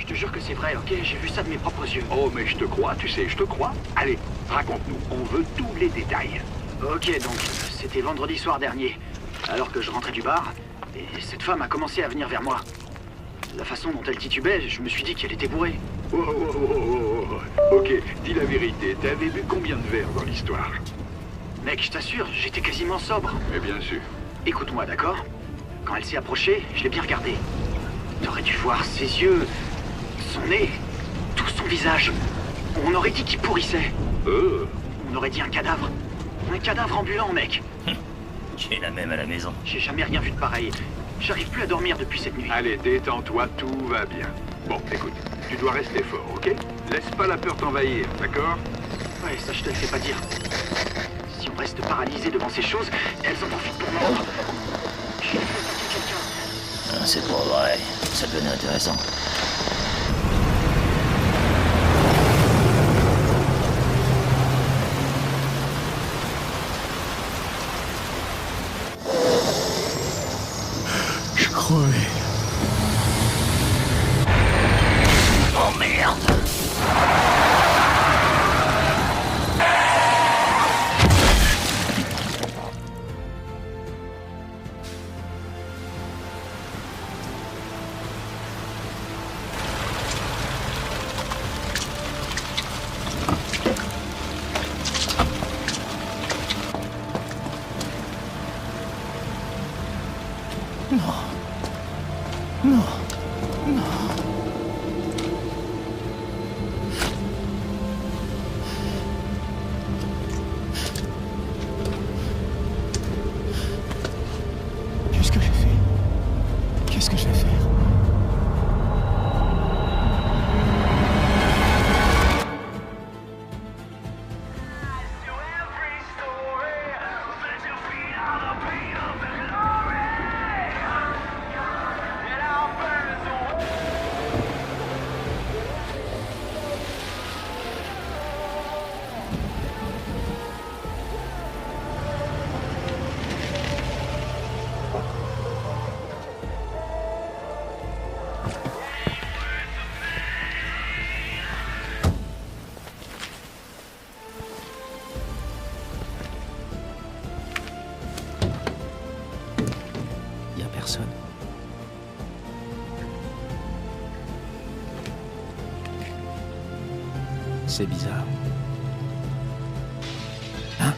Je te jure que c'est vrai, ok? J'ai vu ça de mes propres yeux. Oh, mais je te crois, tu sais, je te crois. Allez, raconte-nous, on veut tous les détails. Ok, donc, c'était vendredi soir dernier. Alors que je rentrais du bar, et cette femme a commencé à venir vers moi. La façon dont elle titubait, je me suis dit qu'elle était bourrée. Oh, oh, oh, oh, oh. Ok, dis la vérité, t'avais bu combien de verres dans l'histoire? Mec, je t'assure, j'étais quasiment sobre. Mais bien sûr. Écoute-moi, d'accord? Quand elle s'est approchée, je l'ai bien regardée. T'aurais dû voir ses yeux, son nez, tout son visage. On aurait dit qu'il pourrissait. On aurait dit un cadavre. Un cadavre ambulant, mec. J'ai la même à la maison. J'ai jamais rien vu de pareil. J'arrive plus à dormir depuis cette nuit. Allez, détends-toi, tout va bien. Bon, écoute, tu dois rester fort, ok? Laisse pas la peur t'envahir, d'accord? Ouais, ça je te le fais pas dire. Si on reste paralysé devant ces choses, elles en profitent pour mordre. J'ai vu attaquer quelqu'un. Ah, c'est pas vrai. Ça devenait intéressant. Je crevais. Oh merde! Qu'est-ce que j'ai fait? Qu'est-ce que je vais faire? Y a personne. C'est bizarre. Hein?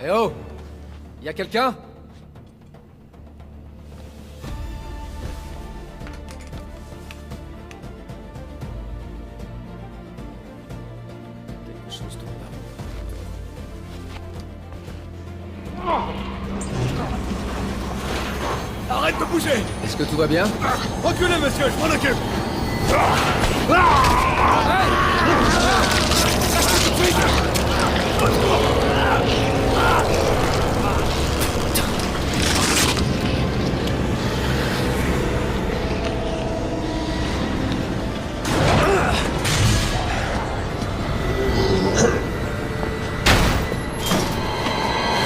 Eh oh! Y a quelqu'un? Quelque chose tourne là. Arrête de bouger! Est-ce que tout va bien? Reculez, monsieur, je m'en occupe!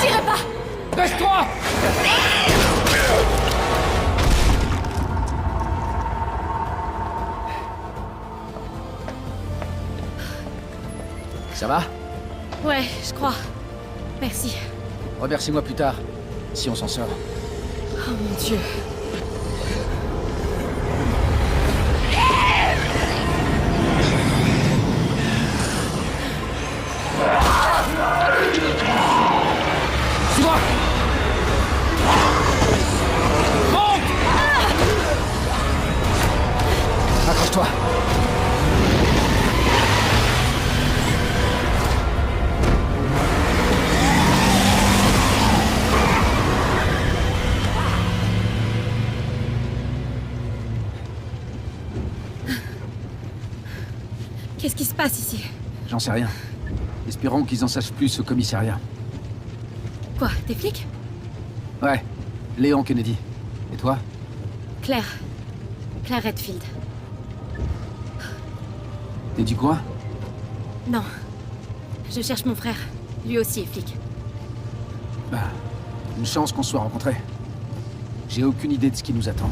Tirez pas! Baisse-toi! Ça va? Ouais, je crois. Merci. Remercie-moi plus tard, si on s'en sort. Oh mon Dieu. Suis-moi! Monte! Accroche-toi! Qu'est-ce qui se passe ici? J'en sais rien. Espérons qu'ils en sachent plus au commissariat. Quoi, des flics? Ouais, Léon Kennedy. Et toi? Claire. Claire Redfield. T'es du coin? Non. Je cherche mon frère. Lui aussi est flic. Bah, une chance qu'on se soit rencontrés. J'ai aucune idée de ce qui nous attend.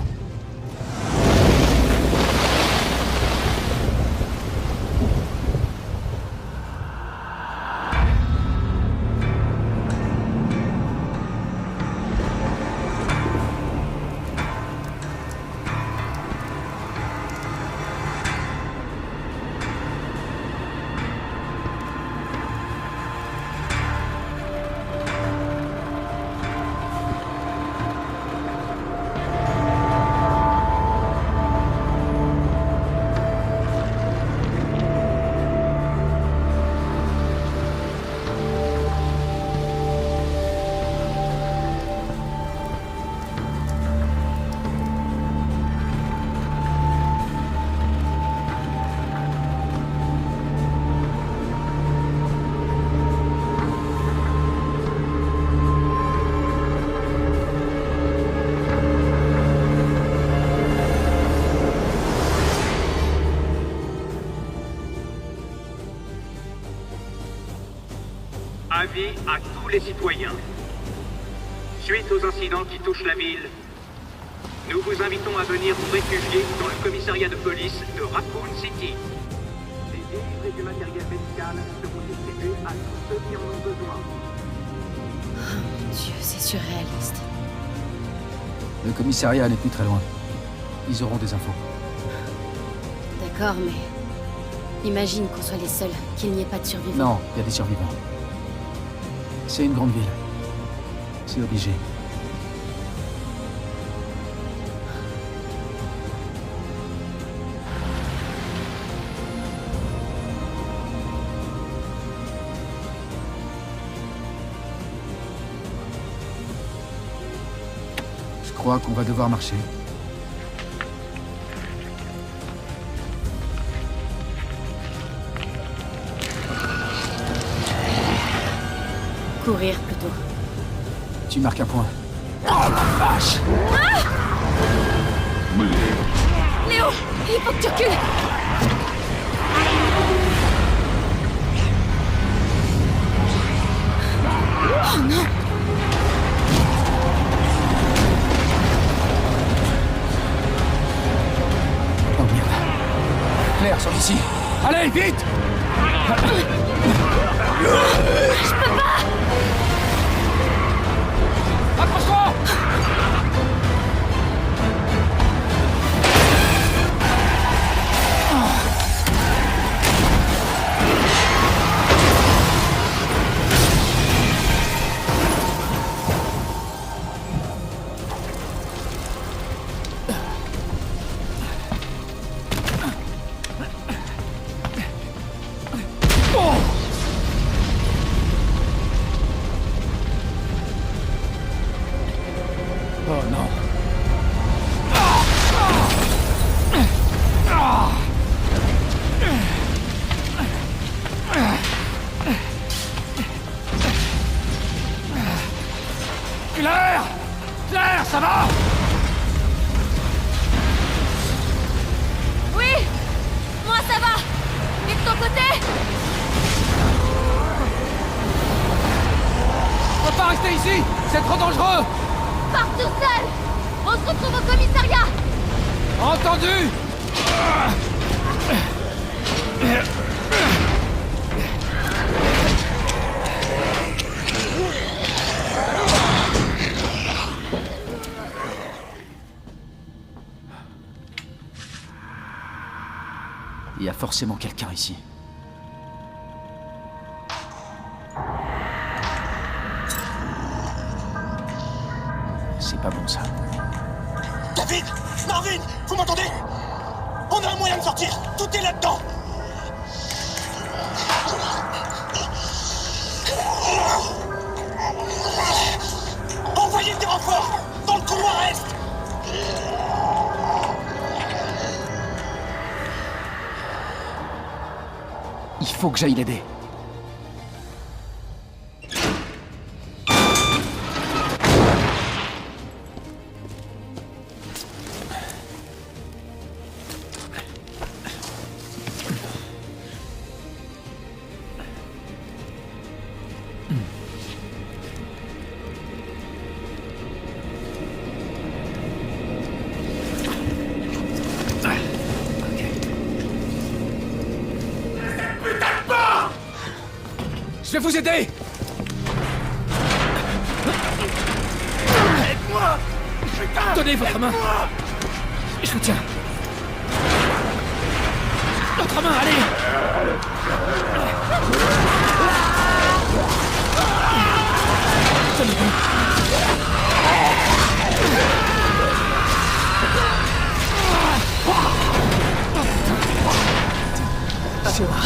Avis à tous les citoyens. Suite aux incidents qui touchent la ville, nous vous invitons à venir vous réfugier dans le commissariat de police de Raccoon City. Des vivres et du matériel médical seront distribués à tous ceux qui en ont besoin. Oh mon Dieu, c'est surréaliste. Le commissariat n'est plus très loin. Ils auront des infos. D'accord, mais... Imagine qu'on soit les seuls, qu'il n'y ait pas de survivants. Non, il y a des survivants. C'est une grande ville. C'est obligé. Je crois qu'on va devoir marcher. Courir, plutôt. Tu marques un point. Oh la vache! Léo! Il faut que tu recules! Oh non! Oh merde. Claire, sors d'ici. Allez, vite! Accroche-toi! Oh non. Claire! Claire, ça va? Oui! Moi, ça va! Et de ton côté? On peut pas rester ici! C'est trop dangereux! Pars tout seul! On se retrouve au commissariat! Entendu! Il y a forcément quelqu'un ici. C'est pas bon ça. David! Marvin! Vous m'entendez? On a un moyen de sortir! Tout est là-dedans! Envoyez des renforts! Dans le couloir est! Il faut que j'aille l'aider. Je vais vous aider! Aide-moi! Putain! Donnez votre main! Je vous tiens. L'autre main, allez! C'est moi.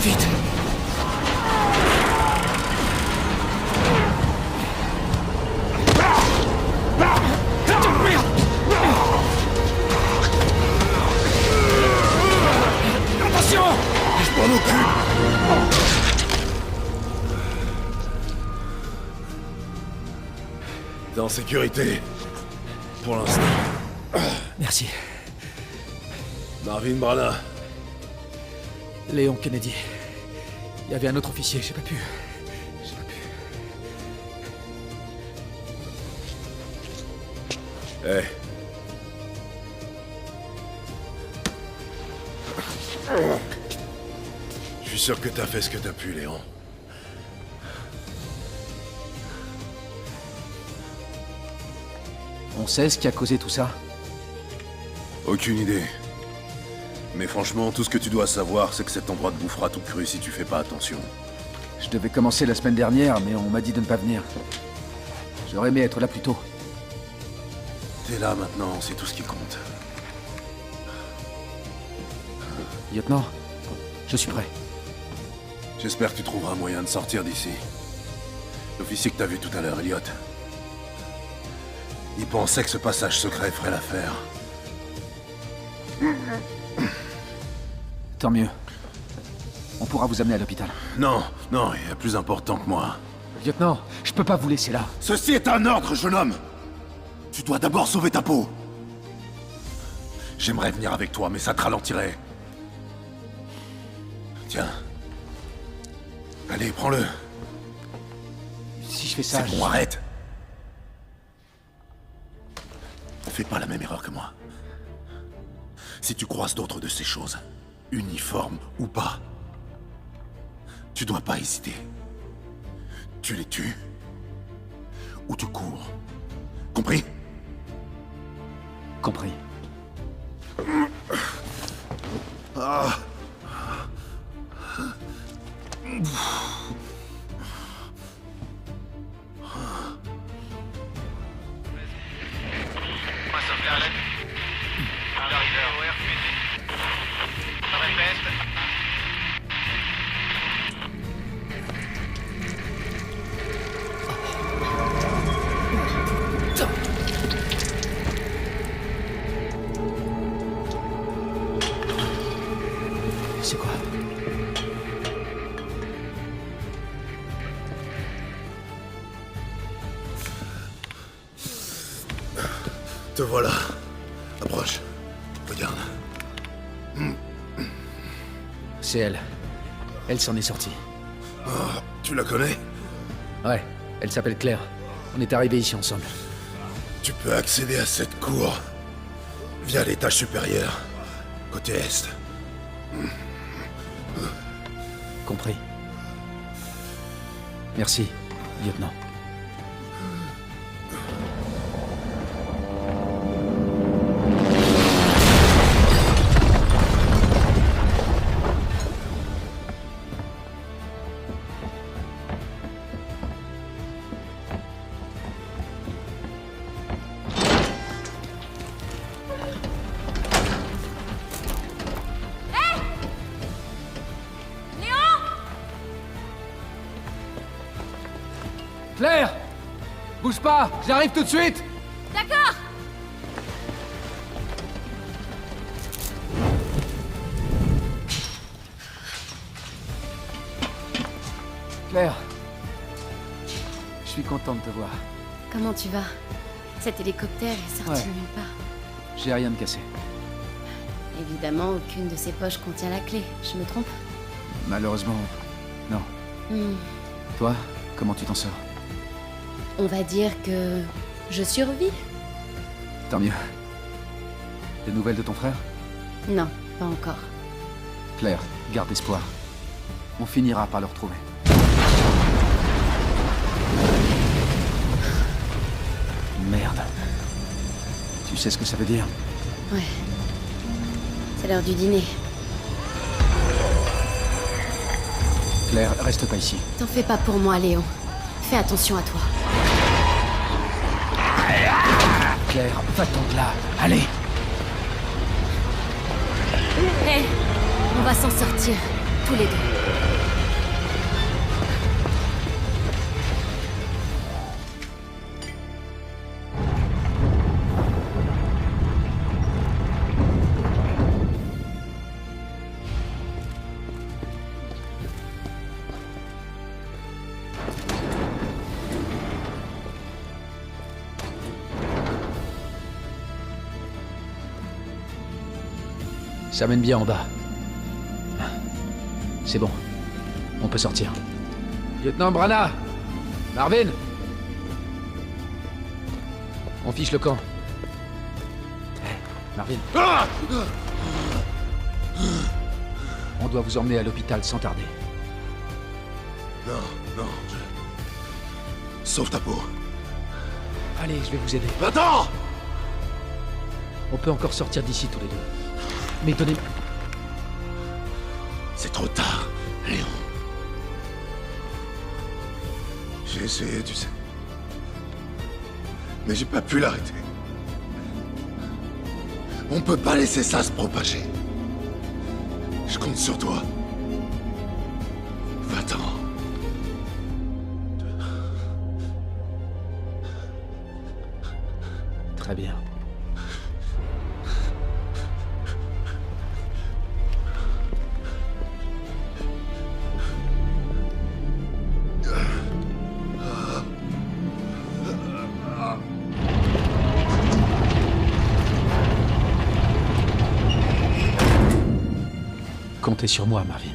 Vite! Attention! Je m'en occupe! T'es en sécurité. Pour l'instant. Merci. Marvin Branagh. Léon Kennedy. Il y avait un autre officier, j'ai pas pu. Hé. Je suis sûr que t'as fait ce que t'as pu, Léon. On sait ce qui a causé tout ça? Aucune idée. Mais franchement, tout ce que tu dois savoir, c'est que cet endroit te bouffera tout cru si tu fais pas attention. Je devais commencer la semaine dernière, mais on m'a dit de ne pas venir. J'aurais aimé être là plus tôt. T'es là maintenant, c'est tout ce qui compte. Lieutenant, je suis prêt. J'espère que tu trouveras un moyen de sortir d'ici. L'officier que t'as vu tout à l'heure, Elliot. Il pensait que ce passage secret ferait l'affaire. Tant mieux. On pourra vous amener à l'hôpital. Non, non, il y a plus important que moi. Lieutenant, je peux pas vous laisser là. Ceci est un ordre, jeune homme. Tu dois d'abord sauver ta peau. J'aimerais venir avec toi, mais ça te ralentirait. Tiens. Allez, prends-le. Si je fais ça... C'est bon, arrête. Fais pas la même erreur que moi. Si tu croises d'autres de ces choses, uniformes ou pas, tu dois pas hésiter. Tu les tues, ou tu cours. Compris? Compris. Ah. C'est quoi? Te voilà. Approche. Regarde. C'est elle. Elle s'en est sortie. Oh, tu la connais? Ouais, elle s'appelle Claire. On est arrivés ici ensemble. Tu peux accéder à cette cour via l'étage supérieur, côté est. Compris. Merci, lieutenant. Claire! Bouge pas, j'arrive tout de suite! D'accord! Claire, je suis content de te voir. Comment tu vas? Cet hélicoptère est sorti Ouais. de nulle part. J'ai rien de cassé. Évidemment, aucune de ces poches contient la clé. Je me trompe? Malheureusement, non. Hmm. Toi, comment tu t'en sors? On va dire que je survis? Tant mieux. Des nouvelles de ton frère? Non, pas encore. Claire, garde espoir. On finira par le retrouver. Merde. Tu sais ce que ça veut dire? Ouais. C'est l'heure du dîner. Claire, reste pas ici. T'en fais pas pour moi, Léon. Fais attention à toi. Claire, va-t'en de là. Allez! Hé, on va s'en sortir, tous les deux. Ça mène bien en bas. C'est bon. On peut sortir. Lieutenant Branagh! Marvin! On fiche le camp. Hé, Marvin. On doit vous emmener à l'hôpital sans tarder. Non, non, Sauve ta peau. Allez, je vais vous aider. Attends! On peut encore sortir d'ici tous les deux. Mais donnez... C'est trop tard, Léon. J'ai essayé, tu sais. Mais j'ai pas pu l'arrêter. On peut pas laisser ça se propager. Je compte sur toi. Va-t'en. Très bien. Comptez sur moi, Marvin.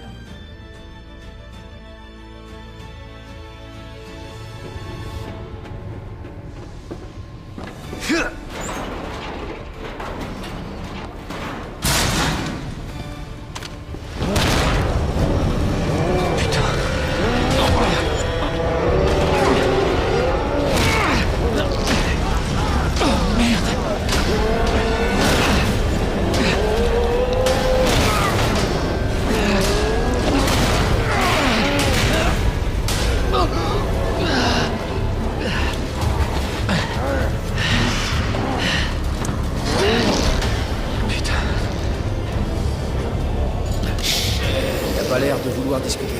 Pas l'air de vouloir discuter.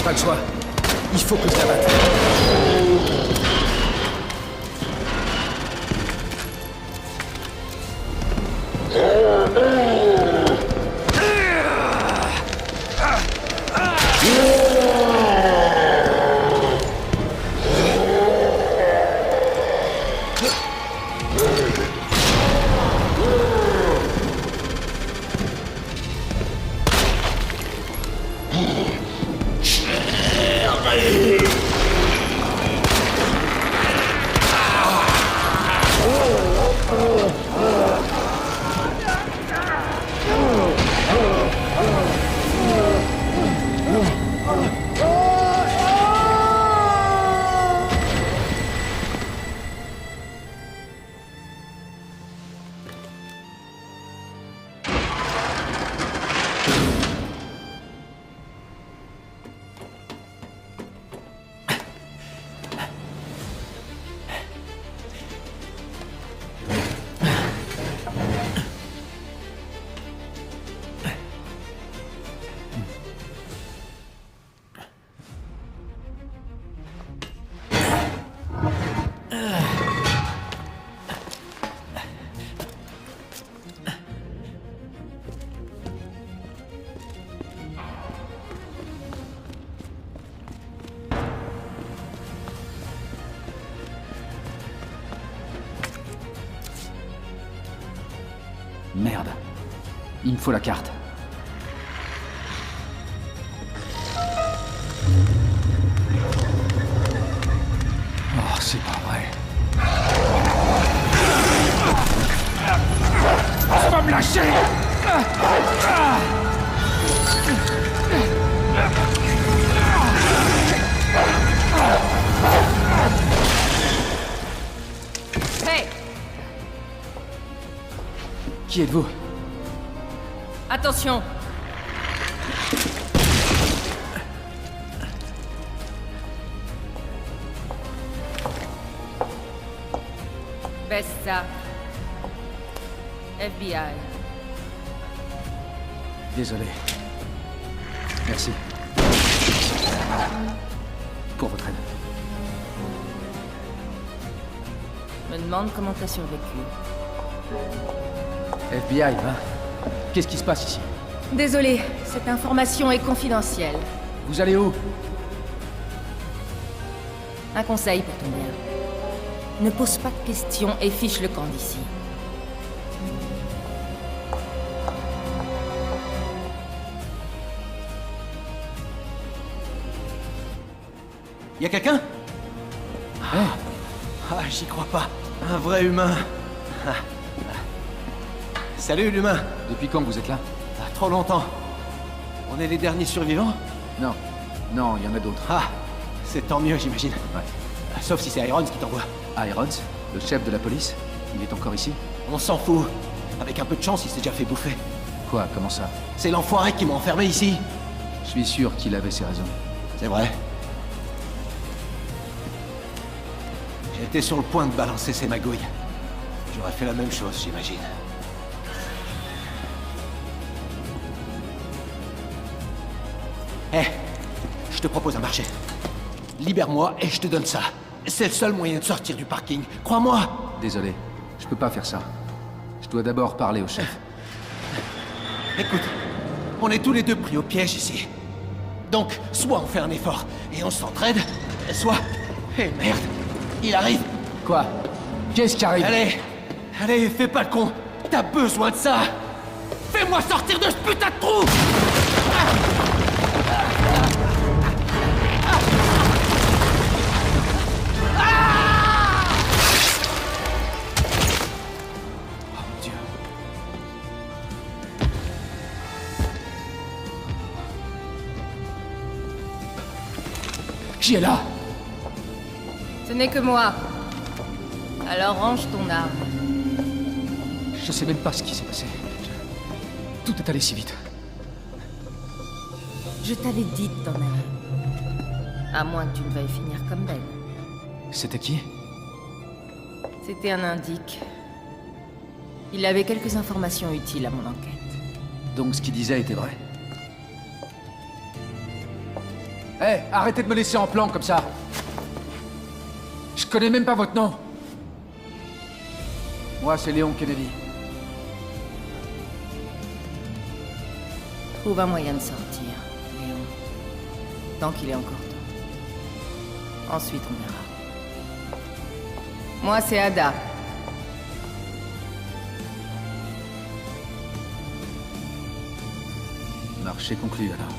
Pas le choix. Il faut que je la batte. Merde. Il me faut la carte. Oh, c'est pas vrai. Tu vas me lâcher! Hey! Qui êtes-vous? Attention! Baisse ça. FBI. Désolé. Merci. Pour votre aide. Me demande comment t'as survécu. FBI, hein? Qu'est-ce qui se passe ici? Désolé, cette information est confidentielle. Vous allez où? Un conseil pour ton bien. Ne pose pas de questions et fiche le camp d'ici. Y'a quelqu'un? J'y crois pas. Un vrai humain. Salut l'humain. Depuis quand vous êtes là? Trop longtemps. On est les derniers survivants? Non. Non, il y en a d'autres. C'est tant mieux, j'imagine. Ouais. Sauf si c'est Irons qui t'envoie. Irons, le chef de la police, il est encore ici? On s'en fout. Avec un peu de chance, il s'est déjà fait bouffer. Quoi? Comment ça? C'est l'enfoiré qui m'a enfermé ici. Je suis sûr qu'il avait ses raisons. C'est vrai. J'étais sur le point de balancer ses magouilles. J'aurais fait la même chose, j'imagine. Je te propose un marché. Libère-moi et je te donne ça. C'est le seul moyen de sortir du parking. Crois-moi. Désolé, je peux pas faire ça. Je dois d'abord parler au chef. Écoute, on est tous les deux pris au piège ici. Donc, soit on fait un effort et on s'entraide, soit... merde, il arrive. Quoi? Qu'est-ce qui arrive? Allez, fais pas le con. T'as besoin de ça. Fais-moi sortir de ce putain de trou. Qui est là? Ce n'est que moi. Alors range ton arme. Je sais même pas ce qui s'est passé. Tout est allé si vite. Je t'avais dit de t'en aller. À moins que tu ne veuilles finir comme Ben. C'était qui? C'était un indique. Il avait quelques informations utiles à mon enquête. Donc ce qu'il disait était vrai. Hé, arrêtez de me laisser en plan comme ça. Je connais même pas votre nom. Moi, c'est Léon Kennedy. Trouve un moyen de sortir, Léon. Tant qu'il est encore temps. Ensuite, on verra. Moi, c'est Ada. Marché conclu, alors.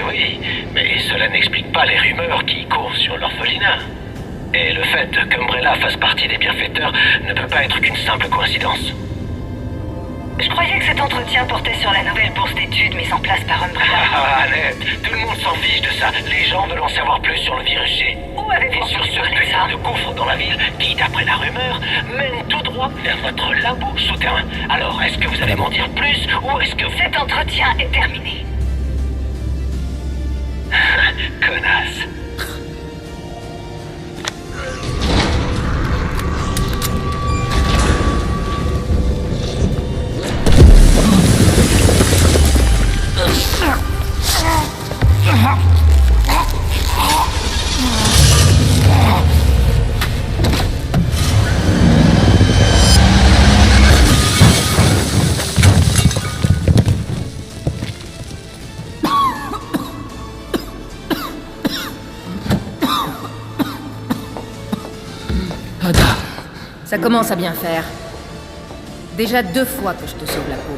oui, mais cela n'explique pas les rumeurs qui courent sur l'orphelinat. Et le fait qu'Umbrella fasse partie des bienfaiteurs ne peut pas être qu'une simple coïncidence. Je croyais que cet entretien portait sur la nouvelle bourse d'études mise en place par Umbrella. Ah, Annette, tout le monde s'en fiche de ça. Les gens veulent en savoir plus sur le virus G. Où avez-vous Et sur entendu ce parler de ça? putain de gouffre dans la ville qui, d'après la rumeur, mène tout droit vers votre labo souterrain. Alors, est-ce que vous allez m'en dire plus ou est-ce que vous... Cet entretien est terminé. Connasse. Ada. Ça commence à bien faire. Déjà 2 fois que je te sauve la peau.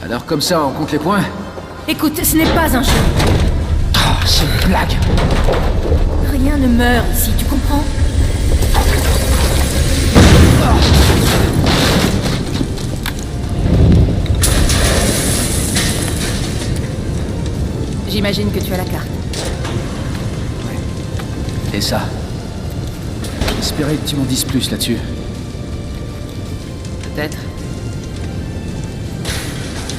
Alors comme ça, on compte les points? Écoute, ce n'est pas un jeu. Oh, c'est une blague. Rien ne meurt ici, tu comprends? J'imagine que tu as la carte. Et ça? J'espérais que tu m'en dises plus là-dessus. Peut-être.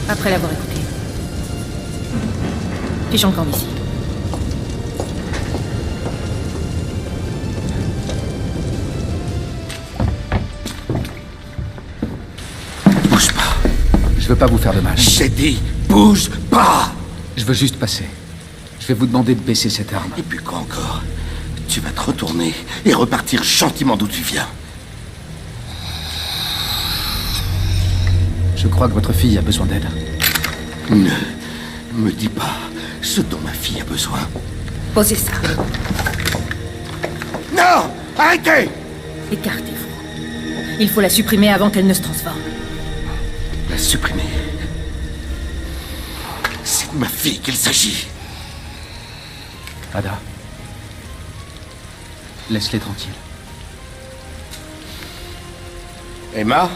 Après l'avoir écouté. Fiche en camp d'ici. Bouge pas. Je veux pas vous faire de mal. J'ai dit, bouge pas. Je veux juste passer. Je vais vous demander de baisser cette arme. Et puis quoi encore? Tu vas te retourner et repartir gentiment d'où tu viens. Je crois que votre fille a besoin d'aide. Ne me dis pas ce dont ma fille a besoin. Posez ça. Non! Arrêtez! Écartez-vous. Il faut la supprimer avant qu'elle ne se transforme. La supprimer. C'est de ma fille qu'il s'agit. Ada. Laisse-les tranquilles. Emma?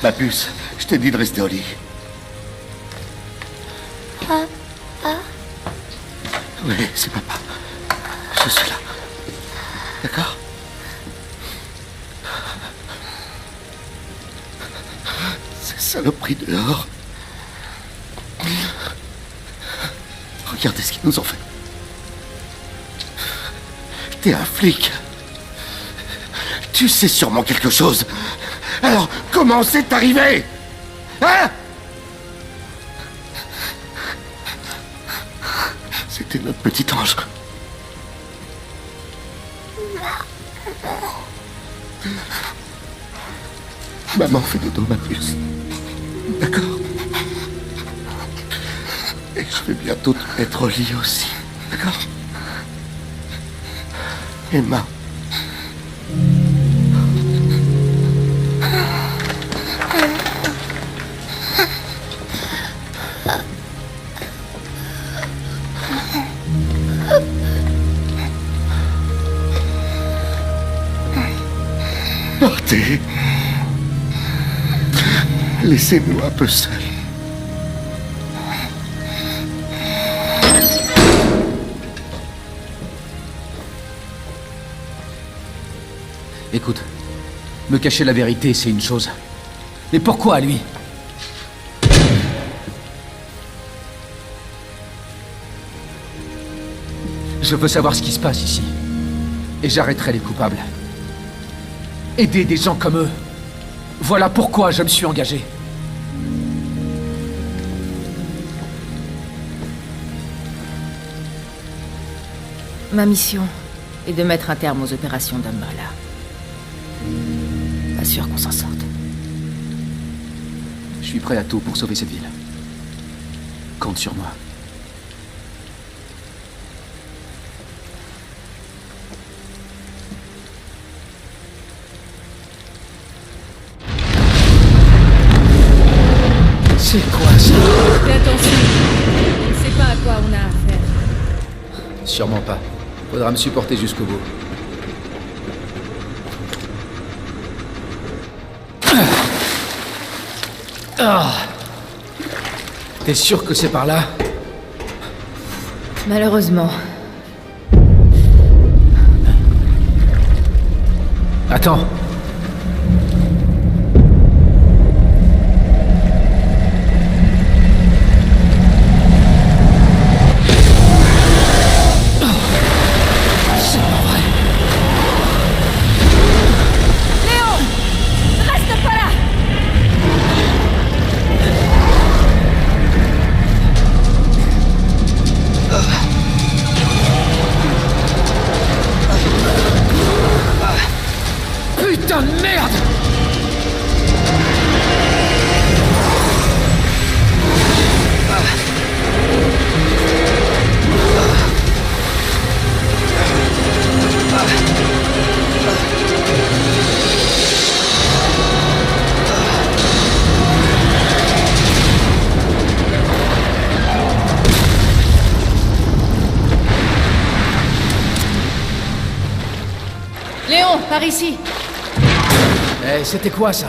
Ma puce, je t'ai dit de rester au lit. Oui, c'est papa. Je suis là. D'accord? Ces saloperies dehors. Regardez ce qu'ils nous ont fait. T'es un flic. Tu sais sûrement quelque chose. Alors, comment c'est arrivé? Hein? C'était notre petit ange. Maman fait dodo, ma puce. D'accord? Et je vais bientôt te mettre au lit aussi. D'accord? Emma. Partez. Laissez-nous un peu seuls. Écoute, me cacher la vérité, c'est une chose. Mais pourquoi lui? Je veux savoir ce qui se passe ici. Et j'arrêterai les coupables. Aider des gens comme eux. Voilà pourquoi je me suis engagé. Ma mission est de mettre un terme aux opérations d'Umbrella. Pas sûr qu'on s'en sorte. Je suis prêt à tout pour sauver cette ville. Compte sur moi. C'est quoi ça? Fais attention. On ne sait pas à quoi on a affaire. Sûrement pas. Faudra me supporter jusqu'au bout. Ah. T'es sûr que c'est par là? Malheureusement. Attends. Putain de merde! Léon, par ici. Eh, c'était quoi ça?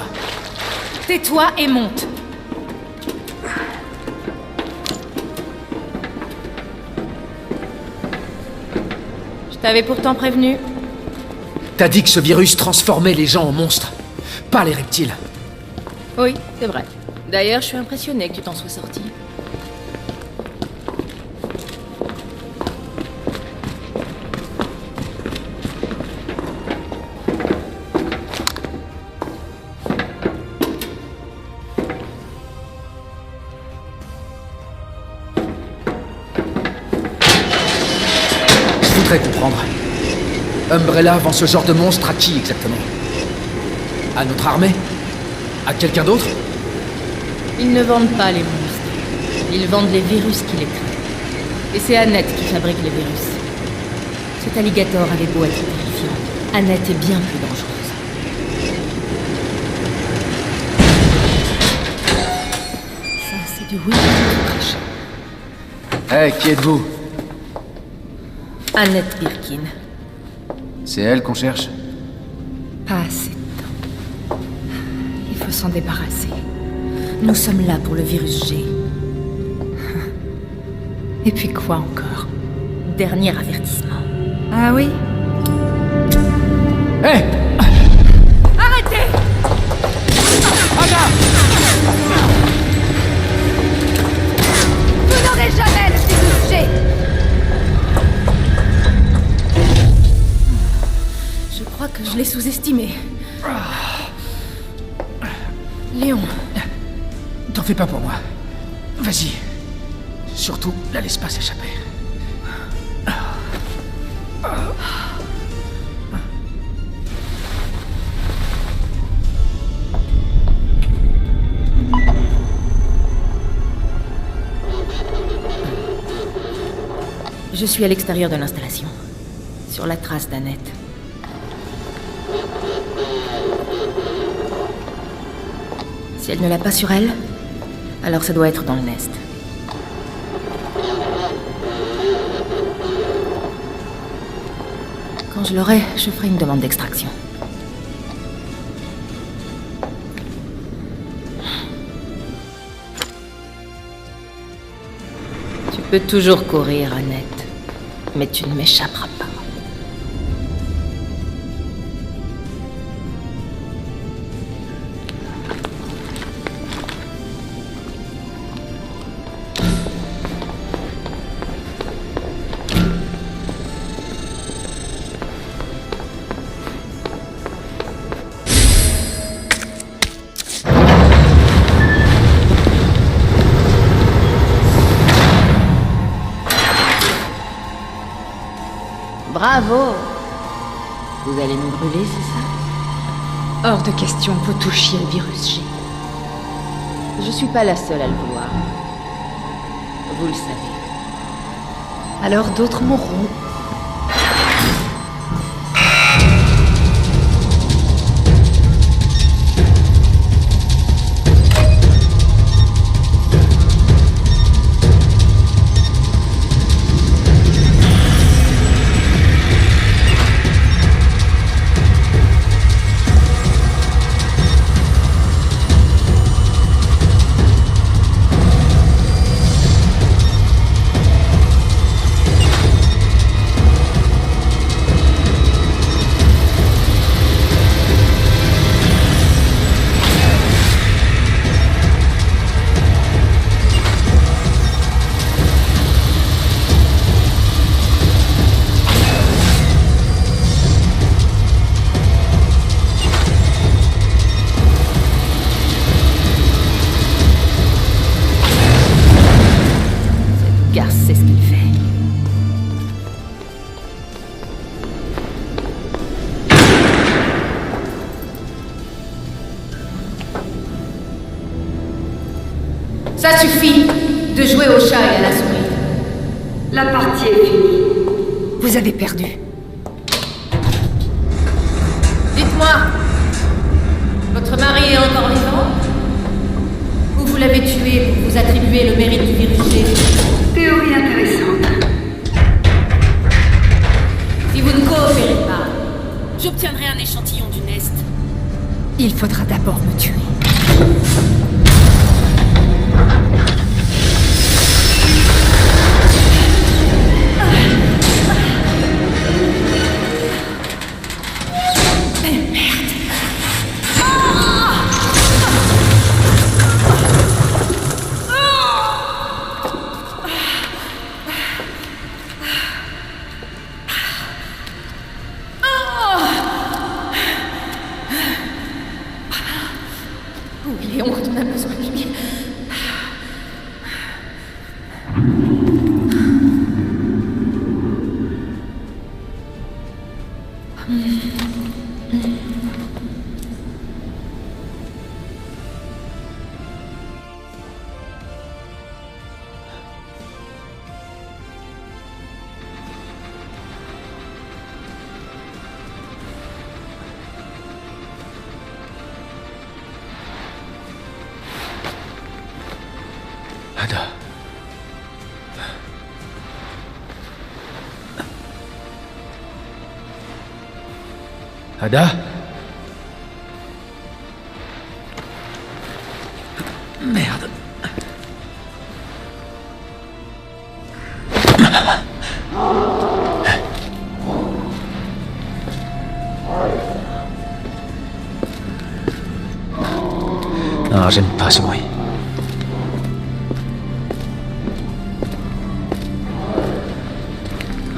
Tais-toi et monte. Je t'avais pourtant prévenu. T'as dit que ce virus transformait les gens en monstres, pas les reptiles. Oui, c'est vrai. D'ailleurs, je suis impressionnée que tu t'en sois sorti. Je voudrais comprendre. Umbrella vend ce genre de monstre à qui exactement? À notre armée? À quelqu'un d'autre? Ils ne vendent pas les monstres. Ils vendent les virus qui les créent. Et c'est Annette qui fabrique les virus. Cet alligator avait beau être terrifiant. Annette est bien plus dangereuse. Ça, c'est du oui. Eh, qui êtes-vous? Annette Birkin. C'est elle qu'on cherche? Pas assez de temps. Il faut s'en débarrasser. Nous sommes là pour le virus G. Et puis quoi encore? Dernier avertissement. Ah oui? Hé! Arrêtez! Anna! Vous n'aurez jamais le virus G! Je crois que je l'ai sous-estimé. Léon. T'en fais pas pour moi. Vas-y. Surtout, la laisse pas s'échapper. Je suis à l'extérieur de l'installation. Sur la trace d'Annette. Si elle ne l'a pas sur elle, alors ça doit être dans le nest. Quand je l'aurai, je ferai une demande d'extraction. Tu peux toujours courir, Annette, mais tu ne m'échapperas pas. Bravo! Vous allez me brûler, c'est ça? Hors de question que vous touchiez le virus G. Je suis pas la seule à le vouloir. Vous le savez. Alors d'autres mourront. Ça suffit de jouer au chat et à la souris. La partie est finie. Vous avez perdu. Dites-moi, votre mari est encore vivant? Ou vous l'avez tué pour vous attribuer le mérite du virus G? Théorie intéressante. Si vous ne coopérez pas, j'obtiendrai un échantillon du Nest. Il faudra d'abord me tuer. Oui, Léon, quand on a besoin de lui. Ada. Ada? Merde. Non, j'aime pas ce bruit.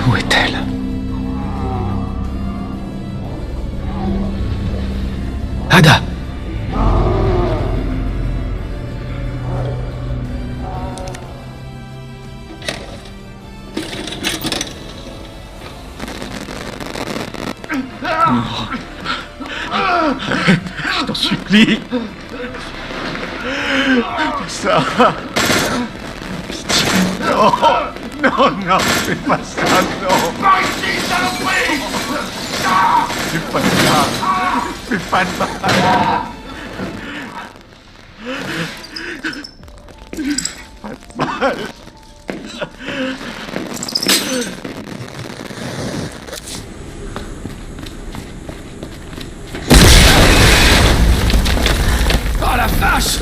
Où est-elle? Ada! Je t'en supplie. Ça. Pitié. Non. Non, non, fais pas ça, non. Par ici, saloperie. Fais pas ça. Fais pas de mal. Pas de mal. Oh la vache!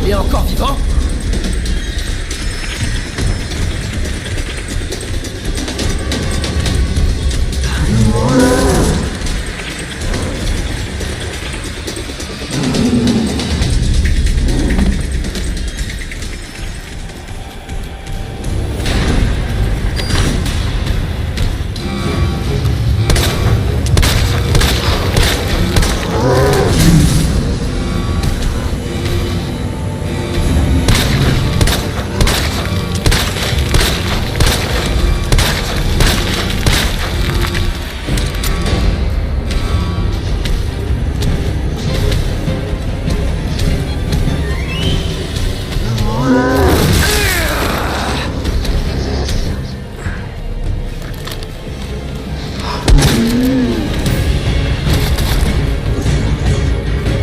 Il est encore vivant?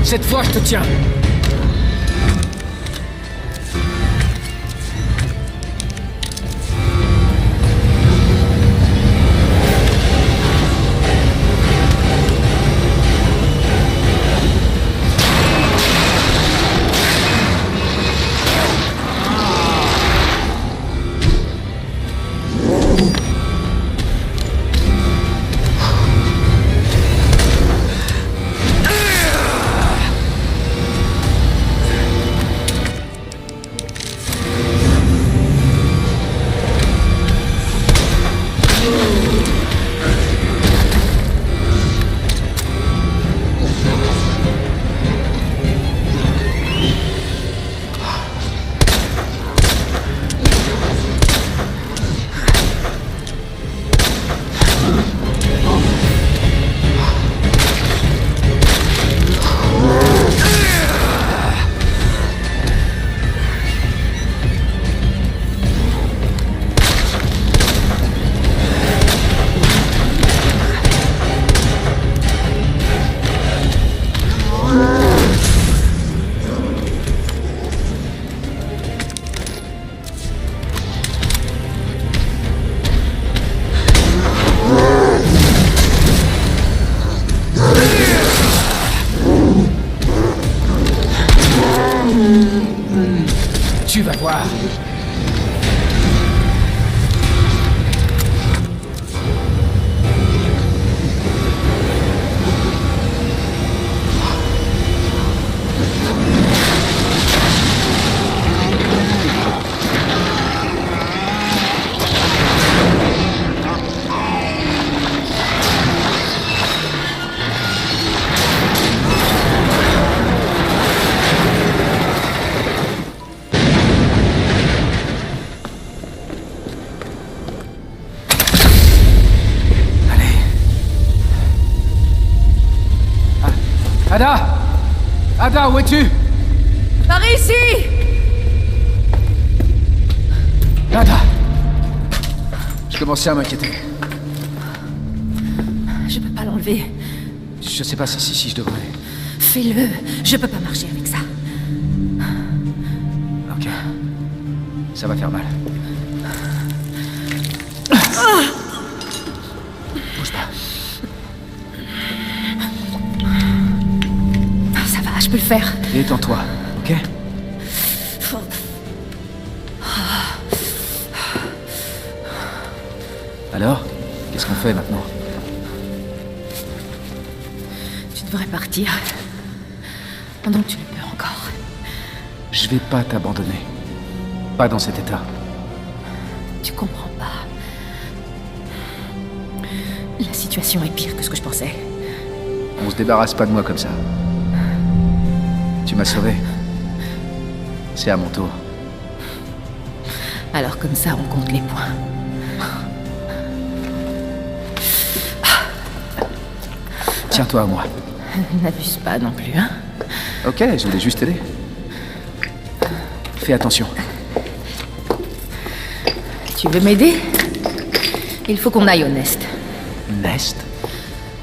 Cette fois, je te tiens. voir. Ada! Ada, où es-tu? Par ici! Ada! Je commençais à m'inquiéter. Je peux pas l'enlever. Je sais pas si je devrais. Fais-le. Je peux pas marcher avec ça. Ok. Ça va faire mal. Bouge pas. Ça va, je peux le faire. Détends-toi, ok? Alors, qu'est-ce qu'on fait maintenant? Tu devrais partir. Pendant que tu le peux encore. Je vais pas t'abandonner. Pas dans cet état. Tu comprends pas. La situation est pire que ce que je pensais. On se débarrasse pas de moi comme ça. Tu m'as sauvé. C'est à mon tour. Alors comme ça, on compte les points. Tiens-toi à moi. N'abuse pas non plus, hein? Ok, je voulais juste t'aider. Fais attention. Tu veux m'aider? Il faut qu'on aille au Nest. Nest?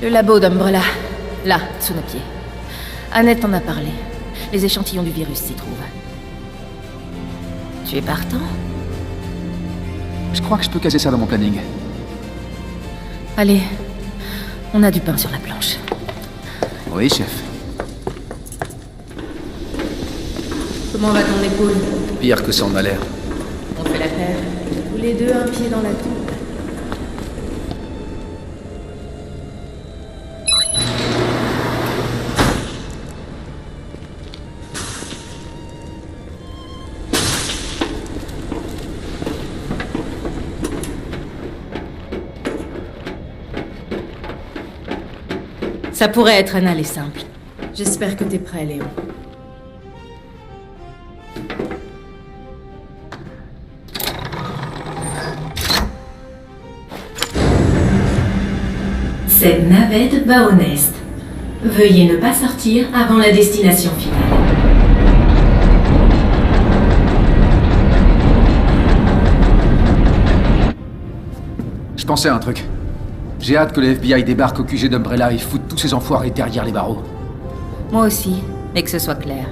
Le labo d'Umbrella. Là, sous nos pieds. Annette en a parlé. Les échantillons du virus s'y trouvent. Tu es partant? Je crois que je peux caser ça dans mon planning. Allez, on a du pain sur la planche. Oui, chef. Comment va ton épaule? Pire que ça en a l'air. On fait la paire. Tous les deux, un pied dans la tombe. Ça pourrait être anal et simple. J'espère que t'es prêt, Léon. Cette navette va au Nest. Veuillez ne pas sortir avant la destination finale. Je pensais à un truc. J'ai hâte que le FBI débarque au QG d'Umbrella et foute tous ces enfoirés derrière les barreaux. Moi aussi, mais que ce soit clair.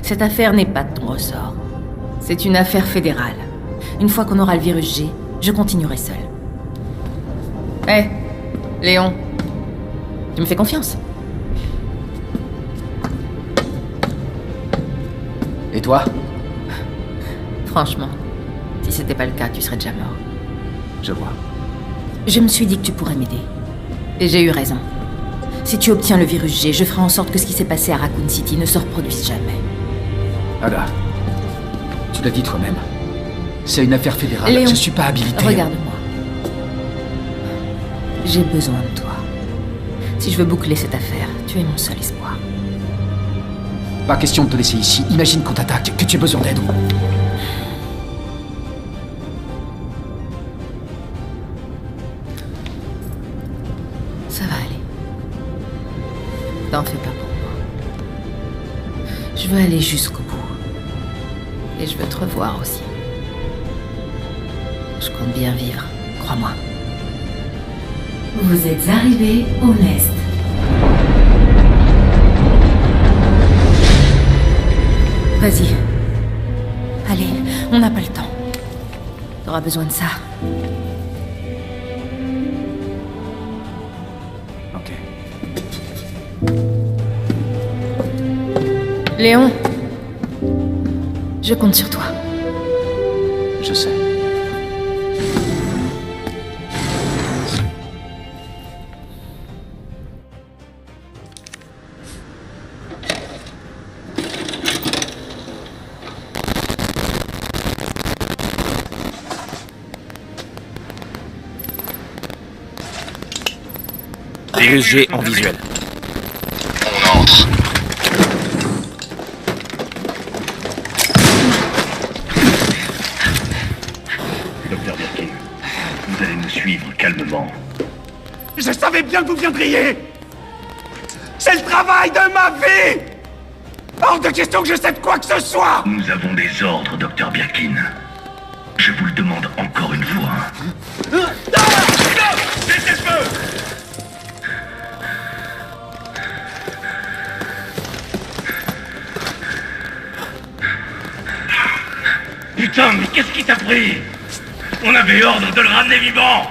Cette affaire n'est pas de ton ressort. C'est une affaire fédérale. Une fois qu'on aura le virus G, je continuerai seul. Hé, Léon, tu me fais confiance? Et toi? Franchement, si c'était pas le cas, tu serais déjà mort. Je vois. Je me suis dit que tu pourrais m'aider. Et j'ai eu raison. Si tu obtiens le virus G, je ferai en sorte que ce qui s'est passé à Raccoon City ne se reproduise jamais. Ada, tu l'as dit toi-même. C'est une affaire fédérale. Léon, je suis pas habilité. Regarde-moi. J'ai besoin de toi. Si je veux boucler cette affaire, tu es mon seul espoir. Pas question de te laisser ici. Imagine qu'on t'attaque, que tu aies besoin d'aide. Ça va aller. T'en fais pas pour moi. Je veux aller jusqu'au bout. Et je veux te revoir aussi. Je compte bien vivre, crois-moi. Vous êtes arrivé au Nest. Vas-y. Allez, on n'a pas le temps. T'auras besoin de ça. Ok. Léon, je compte sur toi. Je sais. Virus G en visuel. On entre. Docteur Birkin, vous allez nous suivre calmement. Je savais bien que vous viendriez! C'est le travail de ma vie! Hors de question que je cède quoi que ce soit! Nous avons des ordres, Docteur Birkin. Je vous le demande encore une fois. Cessez le feu! Putain, mais qu'est-ce qui t'a pris? On avait ordre de le ramener vivant!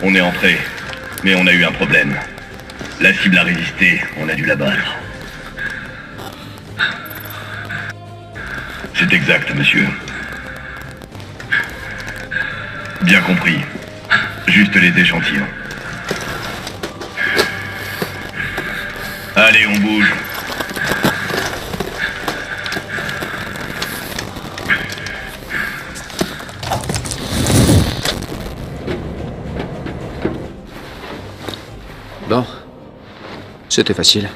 On est entré, mais on a eu un problème. La cible a résisté, on a dû la battre. C'est exact, monsieur. Bien compris. Juste les échantillons. Allez, on bouge. Bon. C'était facile.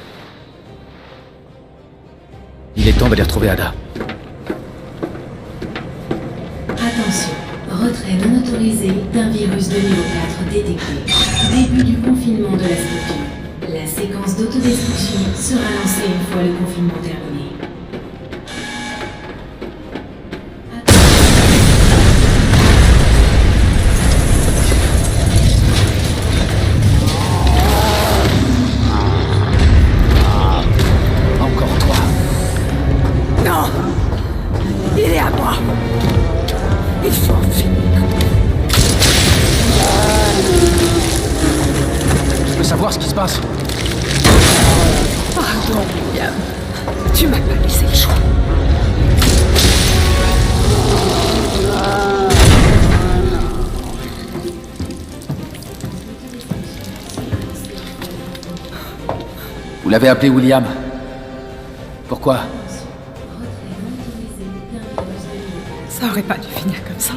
Il est temps d'aller retrouver Ada. Attention, retrait non autorisé d'un virus de niveau 4 détecté. Début du confinement de la structure. La séquence d'autodestruction sera lancée une fois le confinement terminé. Encore toi. Non! Il est à moi! Il faut en finir. Je veux savoir ce qui se passe. Pardon, William. Tu m'as pas laissé le choix. Vous l'avez appelé William. Pourquoi? Ça aurait pas dû finir comme ça.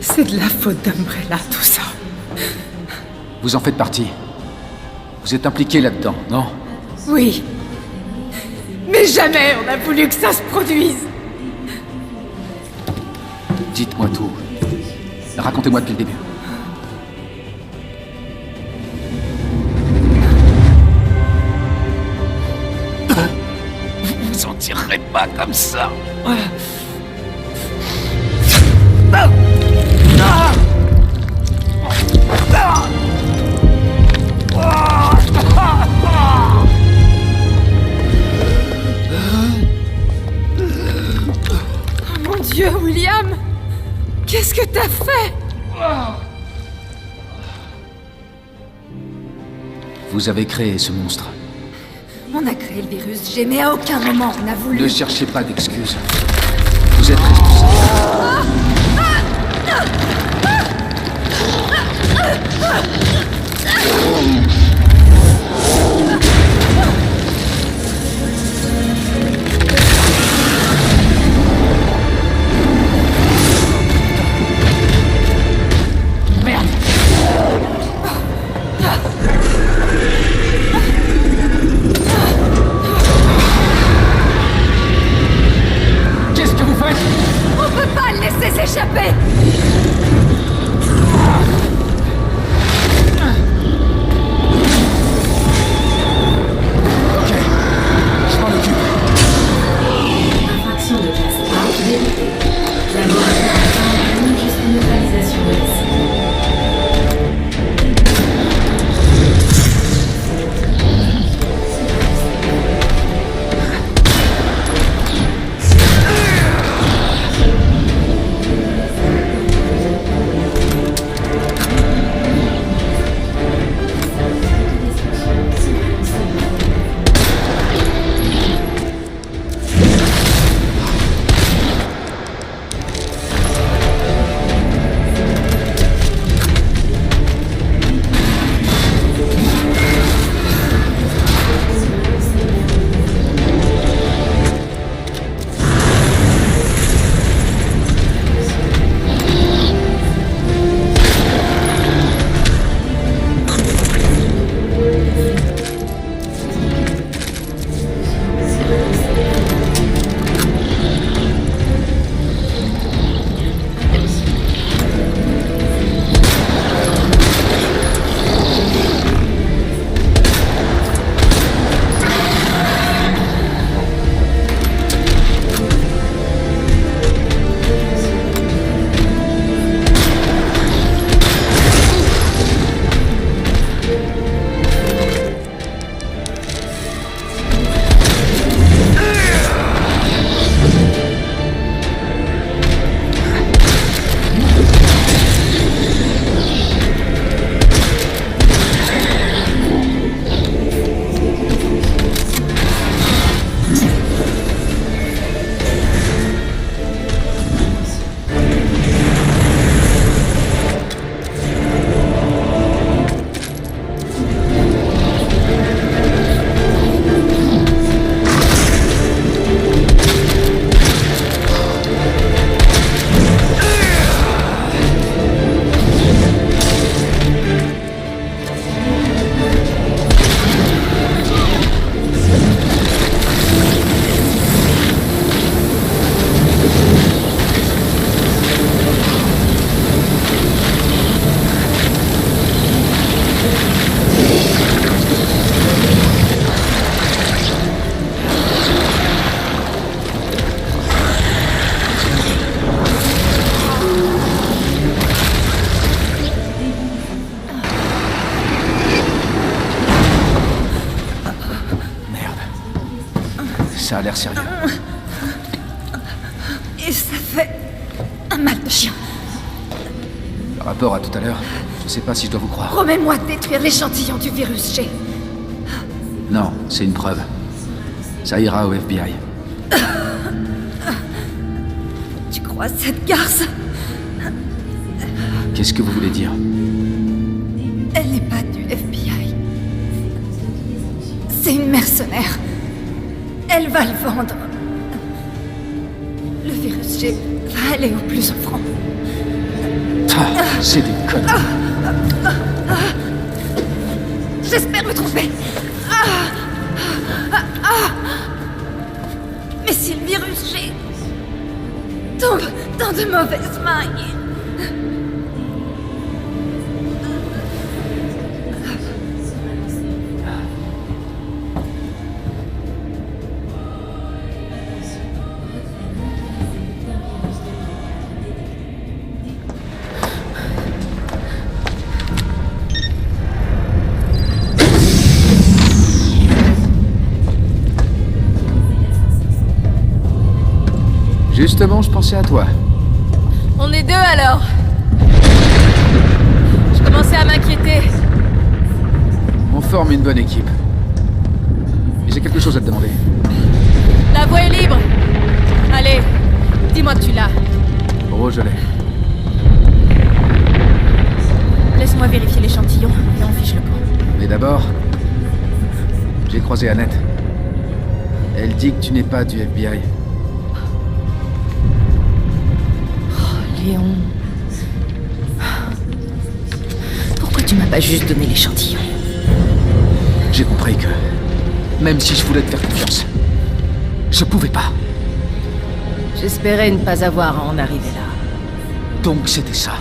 C'est de la faute d'Umbrella, tout ça. Vous en faites partie. Vous êtes impliqué là-dedans, non? Oui. Mais jamais on a voulu que ça se produise. Dites-moi tout. Racontez-moi depuis le début. Vous en tirerez pas comme ça. Oh mon Dieu, William! Qu'est-ce que t'as fait? Vous avez créé ce monstre. On a créé le virus G, mais à aucun moment on a voulu... Ne cherchez pas d'excuses. Vous êtes responsable. Merde! Qu'est-ce que vous faites? On peut pas le laisser s'échapper! Ok. Je m'en occupe. Infraction de classe 1 détectée. Laboratoire jusqu'à neutralisation de la cible. Ça a l'air sérieux. Et ça fait un mal de chien. Par rapport à tout à l'heure, je sais pas si je dois vous croire. Promets-moi de détruire l'échantillon du virus G. Non, c'est une preuve. Ça ira au FBI. Tu crois cette garce? Qu'est-ce que vous voulez dire? Elle n'est pas du FBI. C'est une mercenaire. Elle va le vendre. Le virus G va aller au plus offrant. Ah, c'est des conneries. J'espère me tromper. Mais si le virus G tombe dans de mauvaises mains... Justement, je pensais à toi. On est deux alors. Je commençais à m'inquiéter. On forme une bonne équipe. J'ai quelque chose à te demander. La voie est libre. Allez, dis-moi que tu l'as. Oh, je l'ai. Laisse-moi vérifier l'échantillon et on fiche le camp. Mais d'abord, j'ai croisé Annette. Elle dit que tu n'es pas du FBI. Léon... Pourquoi tu m'as pas juste donné l'échantillon? J'ai compris que, même si je voulais te faire confiance, je pouvais pas. J'espérais ne pas avoir à en arriver là. Donc c'était ça.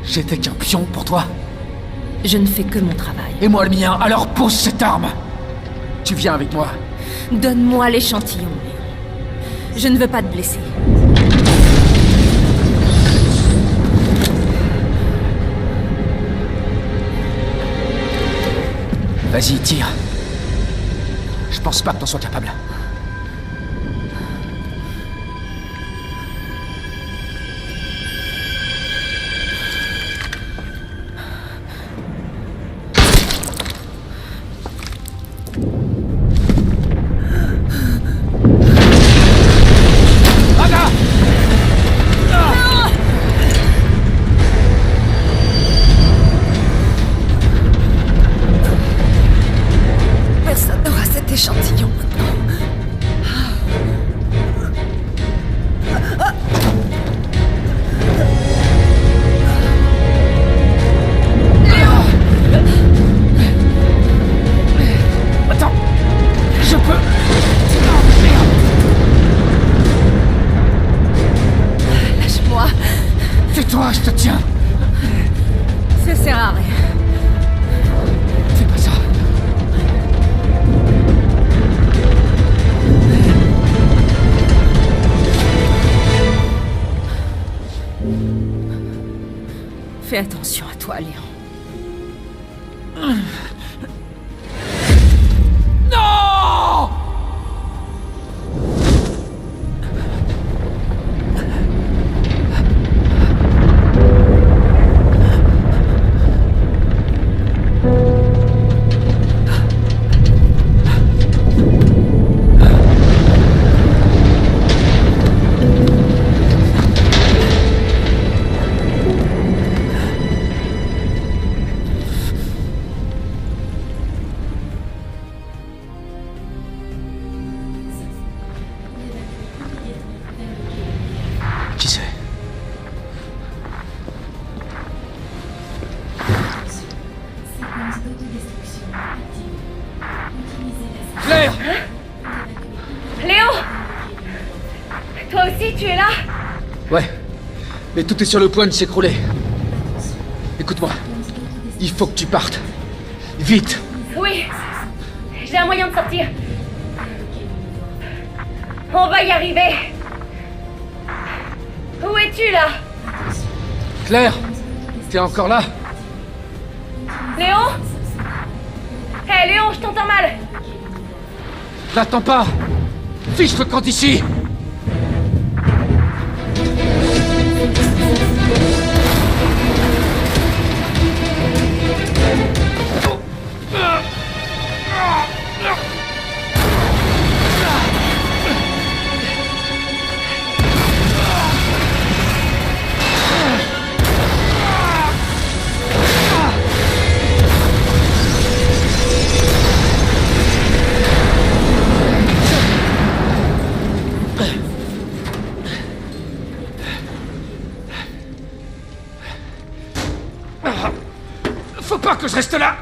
J'étais qu'un pion pour toi. Je ne fais que mon travail. Et moi le mien, alors pose cette arme. Tu viens avec moi. Donne-moi l'échantillon, Léon. Je ne veux pas te blesser. Vas-y, tire. Je pense pas que t'en sois capable. Personne n'aura cet échantillon maintenant. Attends, je peux. Lâche-moi. Tais-toi, je te tiens. Ça sert à rien. Fais pas ça. Fais attention à toi, Léon. Non! Qui c'est? Claire! Léon! Toi aussi, tu es là? Ouais, mais tout est sur le point de s'écrouler. Écoute-moi, il faut que tu partes. Vite! Oui. J'ai un moyen de sortir. On va y arriver. Où es-tu, là? Claire! T'es encore là? Léon? Hé, Léon, je t'entends mal. N'attends pas! Fiche le camp d'ici! Faut pas que je reste là!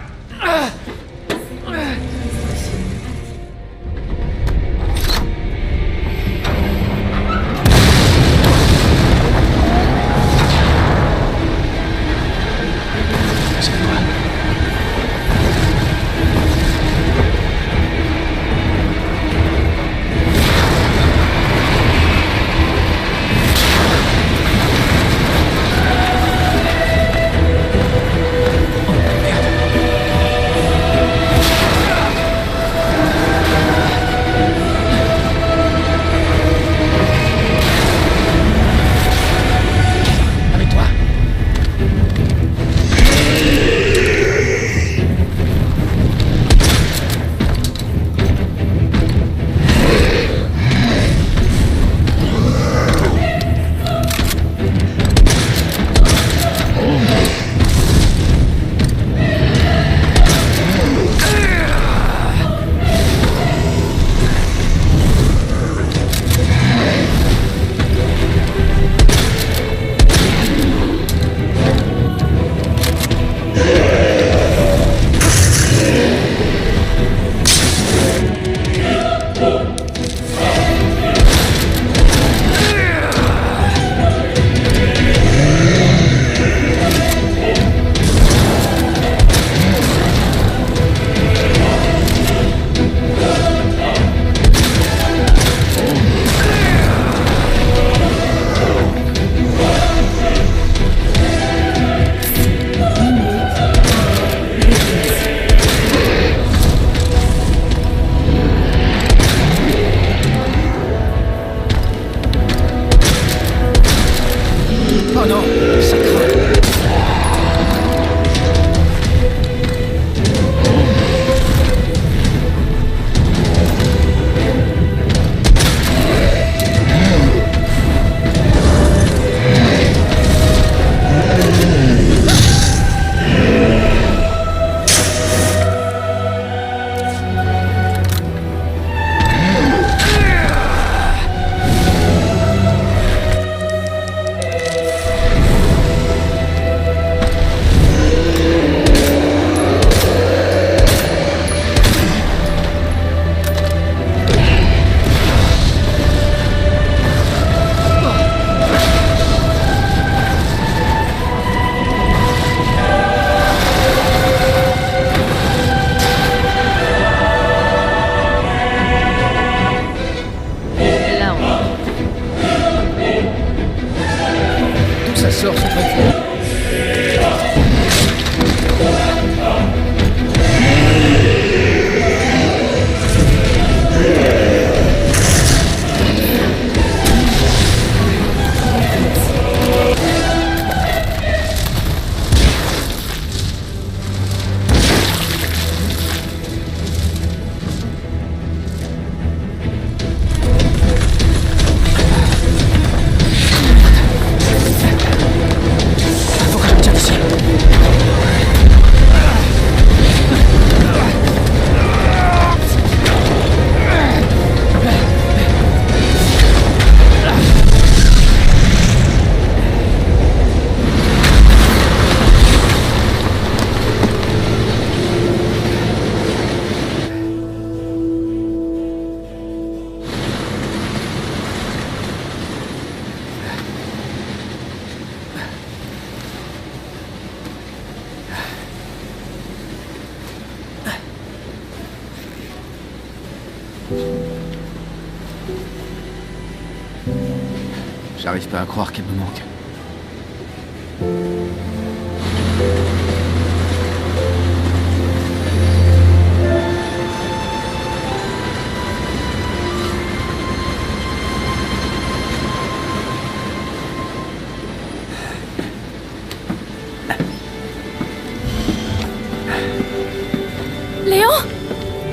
J'arrive pas à croire qu'elle me manque.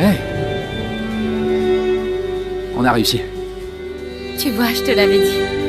Hey. On a réussi. Tu vois, je te l'avais dit.